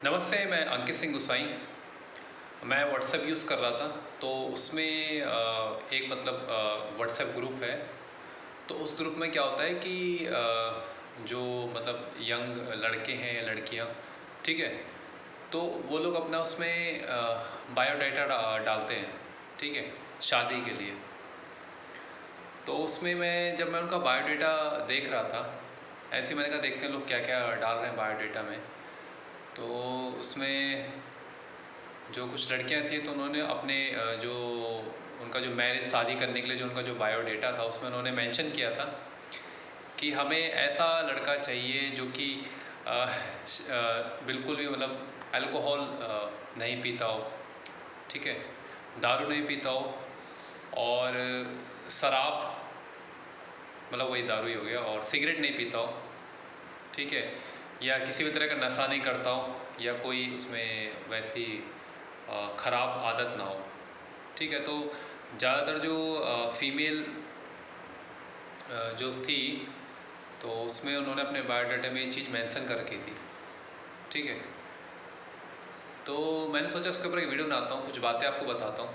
नमस्ते, मैं अंकित सिंह गुसाई। मैं व्हाट्सएप यूज़ कर रहा था, तो उसमें एक व्हाट्सएप ग्रुप है। तो उस ग्रुप में क्या होता है कि जो यंग लड़के हैं या लड़कियां, ठीक है, तो वो लोग अपना उसमें बायोडाटा डालते हैं, ठीक है, शादी के लिए। तो उसमें जब मैं उनका बायोडाटा देख रहा था, ऐसे ही मैंने कहा देखते हैं लोग क्या क्या डाल रहे हैं बायोडाटा में। तो उसमें जो कुछ लड़कियां थी, तो उन्होंने अपने जो उनका जो मैरिज शादी करने के लिए जो उनका जो बायोडेटा था, उसमें उन्होंने मेंशन किया था कि हमें ऐसा लड़का चाहिए जो कि बिल्कुल भी अल्कोहल नहीं पीता हो, ठीक है, दारू नहीं पीता हो, और शराब वही दारू ही हो गया, और सिगरेट नहीं पीता हो, ठीक है, या किसी भी तरह का नशा नहीं करता हो, या कोई उसमें वैसी ख़राब आदत ना हो, ठीक है। तो ज़्यादातर जो फीमेल जो थी, तो उसमें उन्होंने अपने बायोडाटा में ये चीज़ मेंशन कर रखी थी, ठीक है। तो मैंने सोचा उसके ऊपर एक वीडियो बनाता हूँ, कुछ बातें आपको बताता हूँ।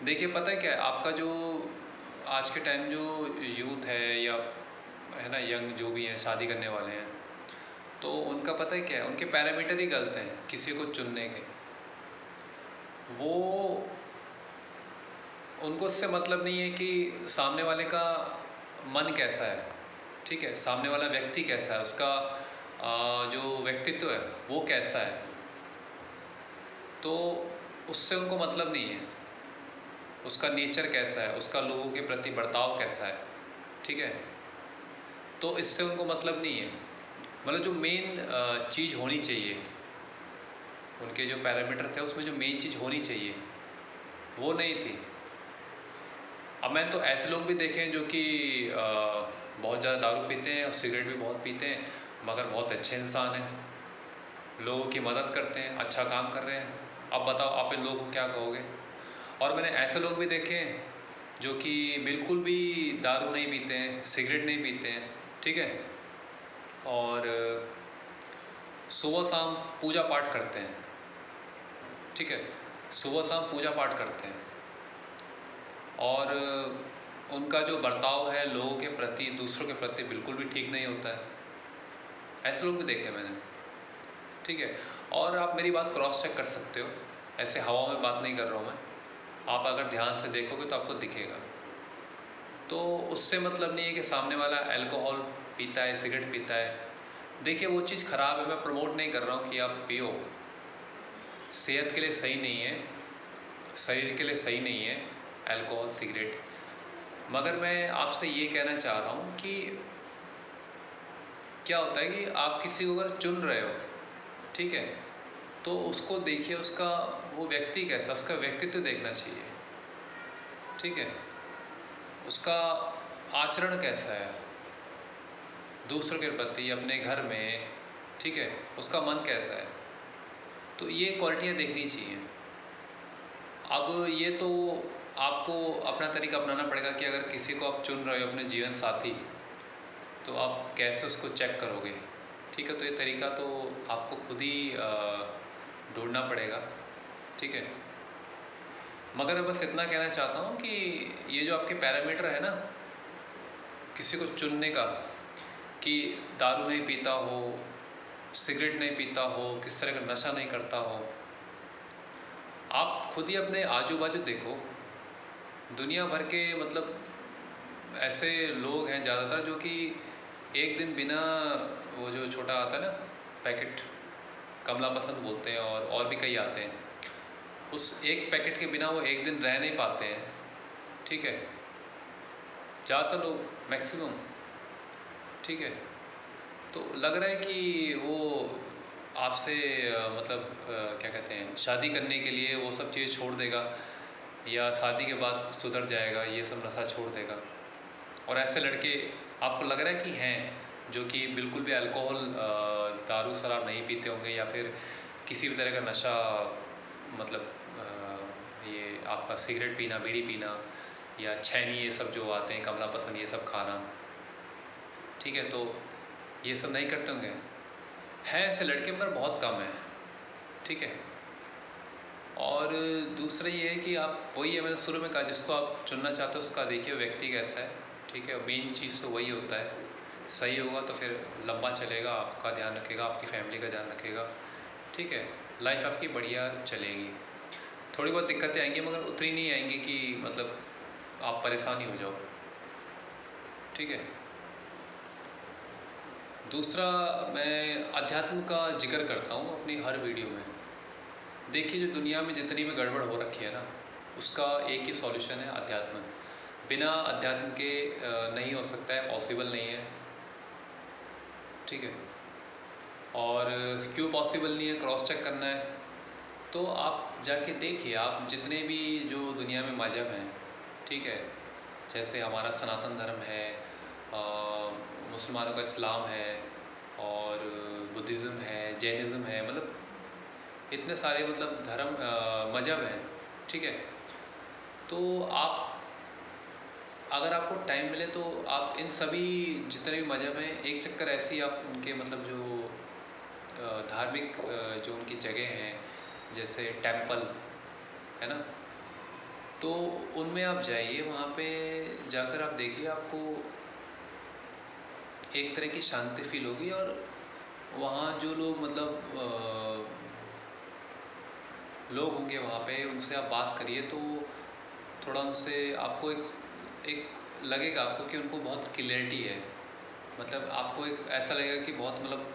देखिए, पता है क्या है, आपका जो आज के टाइम जो यूथ है, या है ना, यंग जो भी हैं, शादी करने वाले हैं, तो उनका पता है क्या है, उनके पैरामीटर ही गलत हैं किसी को चुनने के। वो उनको इससे मतलब नहीं है कि सामने वाले का मन कैसा है, ठीक है, सामने वाला व्यक्ति कैसा है, उसका जो व्यक्तित्व है वो कैसा है, तो उससे उनको मतलब नहीं है। उसका नेचर कैसा है, उसका लोगों के प्रति बर्ताव कैसा है, ठीक है, तो इससे उनको मतलब नहीं है। जो मेन चीज़ होनी चाहिए, उनके जो पैरामीटर थे उसमें जो मेन चीज़ होनी चाहिए वो नहीं थी। अब मैंने तो ऐसे लोग भी देखे हैं जो कि बहुत ज़्यादा दारू पीते हैं और सिगरेट भी बहुत पीते हैं, मगर बहुत अच्छे इंसान हैं, लोगों की मदद करते हैं, अच्छा काम कर रहे हैं। अब बताओ आप इन लोगों को क्या कहोगे। और मैंने ऐसे लोग भी देखे हैं जो कि बिल्कुल भी दारू नहीं पीते हैं, सिगरेट नहीं पीते हैं, ठीक है, और सुबह शाम पूजा पाठ करते हैं, ठीक है, सुबह शाम पूजा पाठ करते हैं, और उनका जो बर्ताव है लोगों के प्रति, दूसरों के प्रति बिल्कुल भी ठीक नहीं होता है। ऐसे लोग भी देखे मैंने, ठीक है। और आप मेरी बात क्रॉस चेक कर सकते हो, ऐसे हवा में बात नहीं कर रहा हूँ मैं, आप अगर ध्यान से देखोगे तो आपको दिखेगा। तो उससे मतलब नहीं है कि सामने वाला अल्कोहल पीता है, सिगरेट पीता है। देखिए, वो चीज़ ख़राब है, मैं प्रमोट नहीं कर रहा हूँ कि आप पियो, सेहत के लिए सही नहीं है, शरीर के लिए सही नहीं है अल्कोहल सिगरेट। मगर मैं आपसे ये कहना चाह रहा हूँ कि क्या होता है कि आप किसी को अगर चुन रहे हो, ठीक है, तो उसको देखिए, उसका वो व्यक्ति कैसा, उसका व्यक्तित्व देखना चाहिए, ठीक है, उसका आचरण कैसा है दूसरों के प्रति, अपने घर में, ठीक है, उसका मन कैसा है, तो ये क्वालिटियाँ देखनी चाहिए। अब ये तो आपको अपना तरीका अपनाना पड़ेगा कि अगर किसी को आप चुन रहे हो अपने जीवन साथी, तो आप कैसे उसको चेक करोगे, ठीक है। तो ये तरीका तो आपको खुद ही ढूंढना पड़ेगा, ठीक है। मगर मैं बस इतना कहना चाहता हूँ कि ये जो आपके पैरामीटर है ना, किसी को चुनने का, कि दारू नहीं पीता हो, सिगरेट नहीं पीता हो, किस तरह का नशा नहीं करता हो, आप खुद ही अपने आजू बाजू देखो, दुनिया भर के ऐसे लोग हैं ज़्यादातर जो कि एक दिन बिना, वो जो छोटा आता है ना पैकेट, कमला पसंद बोलते हैं, और भी कई आते हैं, उस एक पैकेट के बिना वो एक दिन रह नहीं पाते हैं, ठीक है, ज़्यादातर लोग, मैक्सिमम, ठीक है। तो लग रहा है कि वो आपसे क्या कहते हैं, शादी करने के लिए वो सब चीज़ छोड़ देगा, या शादी के बाद सुधर जाएगा, ये सब नशा छोड़ देगा। और ऐसे लड़के आपको लग रहा है कि हैं जो कि बिल्कुल भी अल्कोहल, दारू शराब नहीं पीते होंगे, या फिर किसी भी तरह का नशा, मतलब ये आपका सिगरेट पीना, बीड़ी पीना, या छैनी, ये सब जो आते हैं, कमला पसंद, ये सब खाना, ठीक है, तो ये सब नहीं करते होंगे। हैं ऐसे लड़के मगर बहुत कम हैं, ठीक है। और दूसरा ये है कि आप, वही है मैंने शुरू में कहा, जिसको आप चुनना चाहते हो उसका देखिए व्यक्ति कैसा है, ठीक है। मेन चीज़ तो वही होता है, सही होगा तो फिर लंबा चलेगा, आपका ध्यान रखेगा, आपकी फैमिली का ध्यान रखेगा, ठीक है। लाइफ आपकी बढ़िया चलेगी। थोड़ी बहुत दिक्कतें आएंगी मगर उतनी नहीं आएंगी कि मतलब आप परेशान ही हो जाओ, ठीक है। दूसरा, मैं अध्यात्म का जिक्र करता हूँ अपनी हर वीडियो में। देखिए, जो दुनिया में जितनी भी गड़बड़ हो रखी है ना, उसका एक ही सॉल्यूशन है, अध्यात्म। बिना अध्यात्म के नहीं हो सकता है, पॉसिबल नहीं है, ठीक है। और क्यों पॉसिबल नहीं है, क्रॉस चेक करना है। तो आप जाके देखिए, आप जितने भी जो दुनिया में मज़हब हैं, ठीक है, जैसे हमारा सनातन धर्म है, मुसलमानों का इस्लाम है, और बुद्धिज़्म है, जैनिज़्म है, मतलब इतने सारे मतलब धर्म मज़हब हैं, ठीक है। तो आप, अगर आपको टाइम मिले तो आप इन सभी जितने भी मज़हब हैं, एक चक्कर ऐसी आप उनके मतलब जो धार्मिक जो उनकी जगह हैं, जैसे टेंपल है ना, तो उनमें आप जाइए, वहाँ पे जाकर आप देखिए, आपको एक तरह की शांति फील होगी। और वहाँ जो लोग मतलब लोग होंगे वहाँ पे, उनसे आप बात करिए तो थोड़ा उनसे आपको एक लगेगा आपको कि उनको बहुत क्लियरिटी है। मतलब आपको एक ऐसा लगेगा कि बहुत मतलब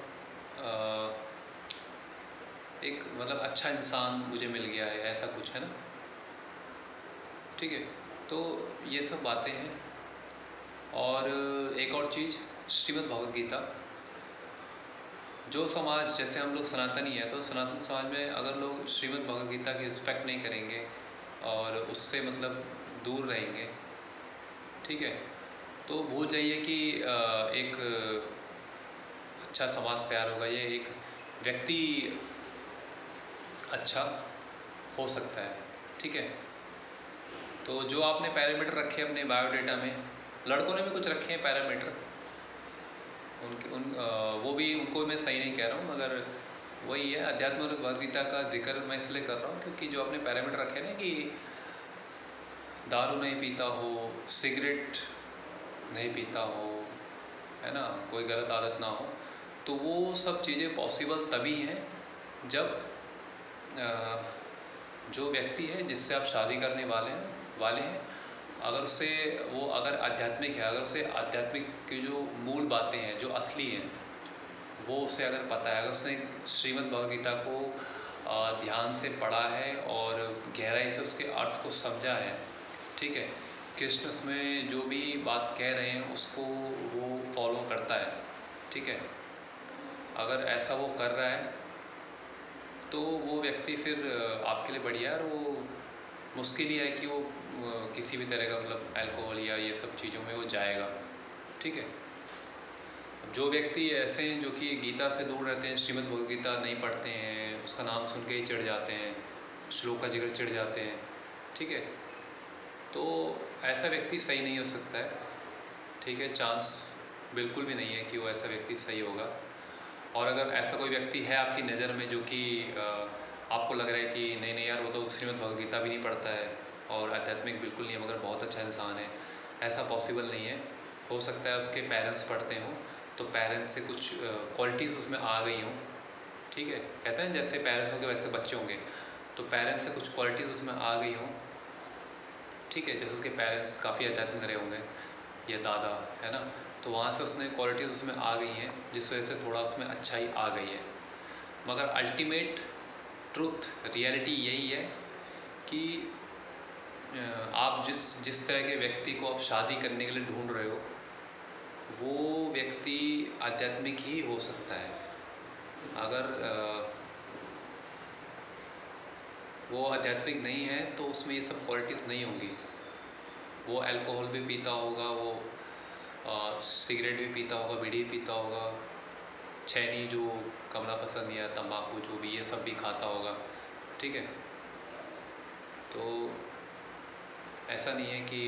एक मतलब अच्छा इंसान मुझे मिल गया है, ऐसा कुछ है ना, ठीक है। तो ये सब बातें हैं। और एक और चीज़, श्रीमद् भगवद गीता, जो समाज, जैसे हम लोग सनातनी है, तो सनातन समाज में अगर लोग श्रीमद् भगवद गीता की रिस्पेक्ट नहीं करेंगे और उससे मतलब दूर रहेंगे, ठीक है, तो भूल जाइए कि एक अच्छा समाज तैयार होगा, ये एक व्यक्ति अच्छा हो सकता है, ठीक है। तो जो आपने पैरामीटर रखे अपने बायोडाटा में, लड़कों ने भी कुछ रखे हैं पैरामीटर, उनके वो भी, उनको मैं सही नहीं कह रहा हूँ, मगर वही है, अध्यात्म और भगवद गीता का जिक्र मैं इसलिए कर रहा हूँ क्योंकि जो आपने पैरामीटर रखे ना कि दारू नहीं पीता हो, सिगरेट नहीं पीता हो, है ना, कोई गलत आदत ना हो, तो वो सब चीज़ें पॉसिबल तभी हैं जब जो व्यक्ति है जिससे आप शादी करने वाले हैं, अगर उससे वो अगर आध्यात्मिक है, अगर उसे आध्यात्मिक की जो मूल बातें हैं, जो असली हैं, वो उसे अगर पता है, अगर उसने श्रीमद् भगवद गीता को ध्यान से पढ़ा है और गहराई से उसके अर्थ को समझा है, ठीक है, कृष्ण उसमें जो भी बात कह रहे हैं उसको वो फॉलो करता है, ठीक है, अगर ऐसा वो कर रहा है तो वो व्यक्ति फिर आपके लिए बढ़िया है। और वो मुश्किल ही है कि वो किसी भी तरह का मतलब अल्कोहल या ये सब चीज़ों में वो जाएगा, ठीक है। जो व्यक्ति ऐसे हैं जो कि गीता से दूर रहते हैं, श्रीमद् भगवद गीता नहीं पढ़ते हैं, उसका नाम सुन के ही चिढ़ जाते हैं, श्लोक का जिक्र चिढ़ जाते हैं, ठीक है, तो ऐसा व्यक्ति सही नहीं हो सकता है, ठीक है। चांस बिल्कुल भी नहीं है कि वो ऐसा व्यक्ति सही होगा। और अगर ऐसा कोई व्यक्ति है आपकी नज़र में जो कि आपको लग रहा है कि नहीं नहीं यार, वो तो श्रीमद् भगवद गीता भी नहीं पढ़ता है और आध्यात्मिक बिल्कुल नहीं है, मगर बहुत अच्छा इंसान है, ऐसा पॉसिबल नहीं है। हो सकता है उसके पेरेंट्स पढ़ते हों, तो पेरेंट्स से कुछ क्वालिटीज़ उसमें आ गई हों, ठीक है। कहते हैं जैसे पेरेंट्स होंगे वैसे बच्चे होंगे, तो पेरेंट्स से कुछ क्वालिटीज़ उसमें आ गई हों, ठीक है। जैसे उसके पेरेंट्स काफ़ी आध्यात्मिक रहे होंगे या दादा, है ना, तो वहाँ से उसमें क्वालिटीज़ उसमें आ गई हैं जिस वजह से थोड़ा उसमें अच्छाई आ गई है। मगर अल्टीमेट ट्रुथ, रियलिटी यही है कि आप जिस जिस तरह के व्यक्ति को आप शादी करने के लिए ढूंढ रहे हो, वो व्यक्ति आध्यात्मिक ही हो सकता है। अगर वो आध्यात्मिक नहीं है तो उसमें ये सब क्वालिटीज़ नहीं होंगी। वो अल्कोहल भी पीता होगा, वो सिगरेट भी पीता होगा, बीड़ी भी पीता होगा, छैनी जो कमला पसंद या तंबाकू जो भी, ये सब भी खाता होगा, ठीक है। तो ऐसा नहीं है कि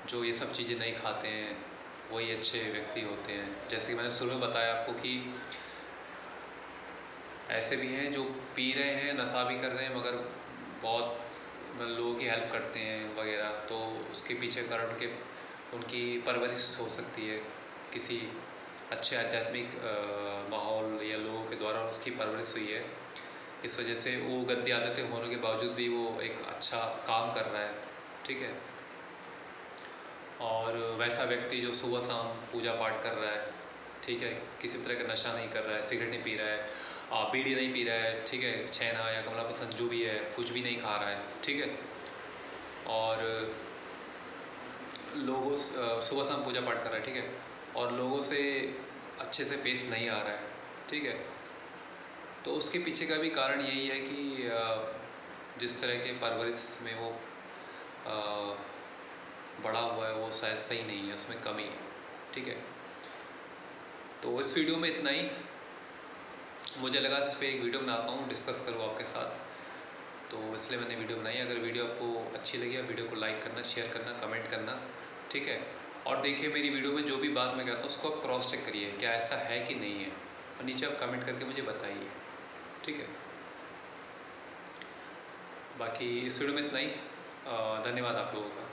जो ये सब चीज़ें नहीं खाते हैं वही अच्छे व्यक्ति होते हैं। जैसे कि मैंने शुरू में बताया आपको कि ऐसे भी हैं जो पी रहे हैं, नशा भी कर रहे हैं, मगर बहुत मतलब लोगों की हेल्प करते हैं वगैरह, तो उसके पीछे कारण उनकी परवरिश हो सकती है किसी अच्छे आध्यात्मिक माहौल या लोगों के द्वारा उसकी परवरिश हुई है। इस वजह से वो गंदी आदतें होने के बावजूद भी वो एक अच्छा काम कर रहा है, ठीक है। और वैसा व्यक्ति जो सुबह शाम पूजा पाठ कर रहा है, ठीक है, किसी तरह का नशा नहीं कर रहा है, सिगरेट नहीं पी रहा है, बीड़ी नहीं पी रहा है, ठीक है, छैना या कमला पसंद जो भी है कुछ भी नहीं खा रहा है, ठीक है, और लोगों सुबह शाम पूजा पाठ कर रहा है, ठीक है, और लोगों से अच्छे से पेश नहीं आ रहा है, ठीक है, तो उसके पीछे का भी कारण यही है कि जिस तरह के परवरिश में वो बड़ा हुआ है वो शायद सही नहीं है, उसमें कमी है, ठीक है। तो इस वीडियो में इतना ही। मुझे लगा इस पर एक वीडियो बनाता हूँ, डिस्कस करूँ आपके साथ, तो इसलिए मैंने वीडियो बनाई। अगर वीडियो आपको अच्छी लगी आप वीडियो को लाइक करना, शेयर करना, कमेंट करना, ठीक है। और देखिए मेरी वीडियो में जो भी बात मैं कहता हूँ उसको आप क्रॉस चेक करिए, क्या ऐसा है कि नहीं है, और नीचे आप कमेंट करके मुझे बताइए, ठीक है। बाकी इस वीडियो में इतना ही। धन्यवाद आप लोगों का।